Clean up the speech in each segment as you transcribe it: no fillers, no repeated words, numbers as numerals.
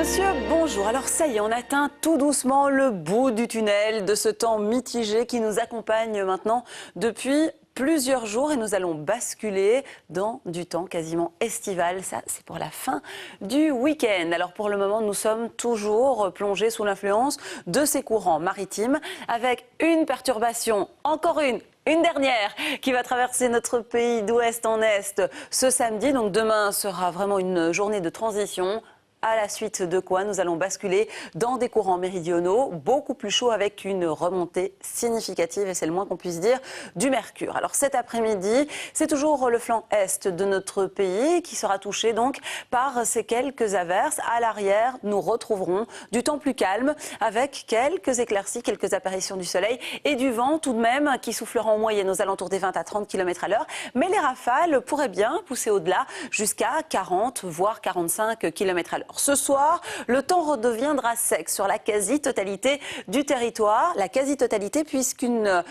monsieur, bonjour. Alors ça y est, on atteint tout doucement le bout du tunnel de ce temps mitigé qui nous accompagne maintenant depuis plusieurs jours et nous allons basculer dans du temps quasiment estival. Ça, c'est pour la fin du week-end. Alors pour le moment, nous sommes toujours plongés sous l'influence de ces courants maritimes avec une perturbation, encore une dernière qui va traverser notre pays d'ouest en est ce samedi. Donc demain sera vraiment une journée de transition. À la suite de quoi nous allons basculer dans des courants méridionaux beaucoup plus chauds avec une remontée significative, et c'est le moins qu'on puisse dire, du mercure. Alors cet après-midi, c'est toujours le flanc est de notre pays qui sera touché donc par ces quelques averses. À l'arrière, nous retrouverons du temps plus calme avec quelques éclaircies, quelques apparitions du soleil et du vent tout de même qui soufflera en moyenne aux alentours des 20 à 30 km à l'heure. Mais les rafales pourraient bien pousser au-delà jusqu'à 40 voire 45 km à l'heure. Ce soir, le temps redeviendra sec sur la quasi-totalité du territoire. La quasi-totalité puisqu'une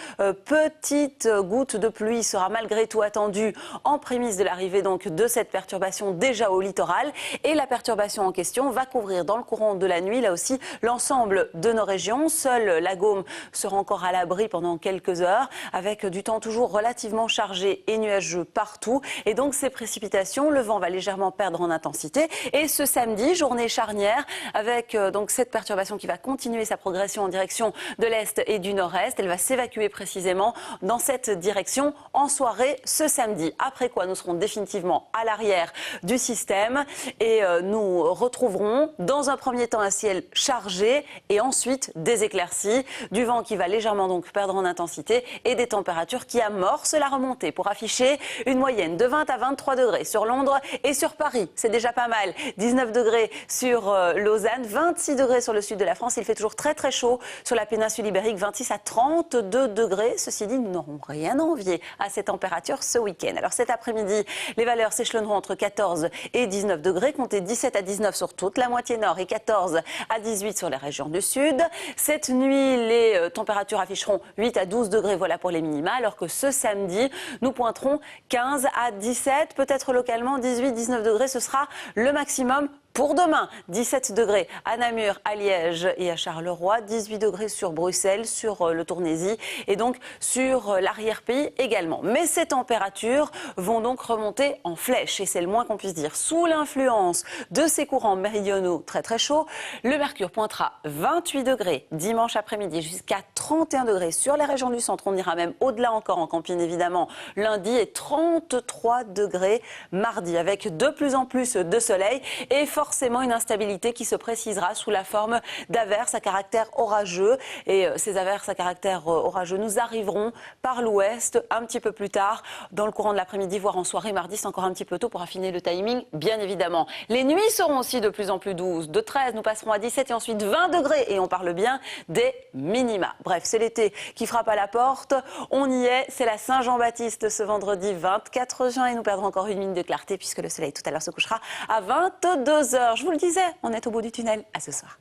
petite goutte de pluie sera malgré tout attendue en prémisse de l'arrivée donc de cette perturbation déjà au littoral. Et la perturbation en question va couvrir dans le courant de la nuit, là aussi, l'ensemble de nos régions. Seule la Gaume sera encore à l'abri pendant quelques heures avec du temps toujours relativement chargé et nuageux partout. Et donc ces précipitations, le vent va légèrement perdre en intensité. Et ce samedi, journée charnière avec donc cette perturbation qui va continuer sa progression en direction de l'est et du nord-est. Elle va s'évacuer précisément dans cette direction en soirée ce samedi. Après quoi, nous serons définitivement à l'arrière du système et nous retrouverons dans un premier temps un ciel chargé et ensuite des éclaircies, du vent qui va légèrement donc perdre en intensité et des températures qui amorcent la remontée pour afficher une moyenne de 20 à 23 degrés sur Londres et sur Paris. C'est déjà pas mal. 19 degrés sur Lausanne, 26 degrés sur le sud de la France. Il fait toujours très très chaud sur la péninsule ibérique, 26 à 32 degrés. Ceci dit, nous n'aurons rien à envier à ces températures ce week-end. Alors cet après-midi, les valeurs s'échelonneront entre 14 et 19 degrés. Comptez 17 à 19 sur toute la moitié nord et 14 à 18 sur les régions du sud. Cette nuit, les températures afficheront 8 à 12 degrés, voilà pour les minima, alors que ce samedi, nous pointerons 15 à 17, peut-être localement 18-19 degrés. Ce sera le maximum pour demain. 17 degrés à Namur, à Liège et à Charleroi, 18 degrés sur Bruxelles, sur le Tournésie et donc sur l'arrière-pays également. Mais ces températures vont donc remonter en flèche et c'est le moins qu'on puisse dire. Sous l'influence de ces courants méridionaux très très chauds, le mercure pointera 28 degrés dimanche après-midi jusqu'à 31 degrés sur les régions du centre. On ira même au-delà encore en campine évidemment lundi et 33 degrés mardi avec de plus en plus de soleil et forcément une instabilité qui se précisera sous la forme d'averses à caractère orageux. Et ces averses à caractère orageux nous arriveront par l'ouest un petit peu plus tard dans le courant de l'après-midi, voire en soirée. Mardi, c'est encore un petit peu tôt pour affiner le timing, bien évidemment. Les nuits seront aussi de plus en plus douces. De 13, nous passerons à 17 et ensuite 20 degrés. Et on parle bien des minima. Bref, c'est l'été qui frappe à la porte. On y est. C'est la Saint-Jean-Baptiste ce vendredi 24 juin. Et nous perdrons encore une minute de clarté puisque le soleil tout à l'heure se couchera à 22h. Je vous le disais, on est au bout du tunnel. À ce soir.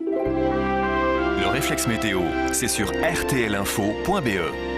Le réflexe météo, c'est sur rtlinfo.be.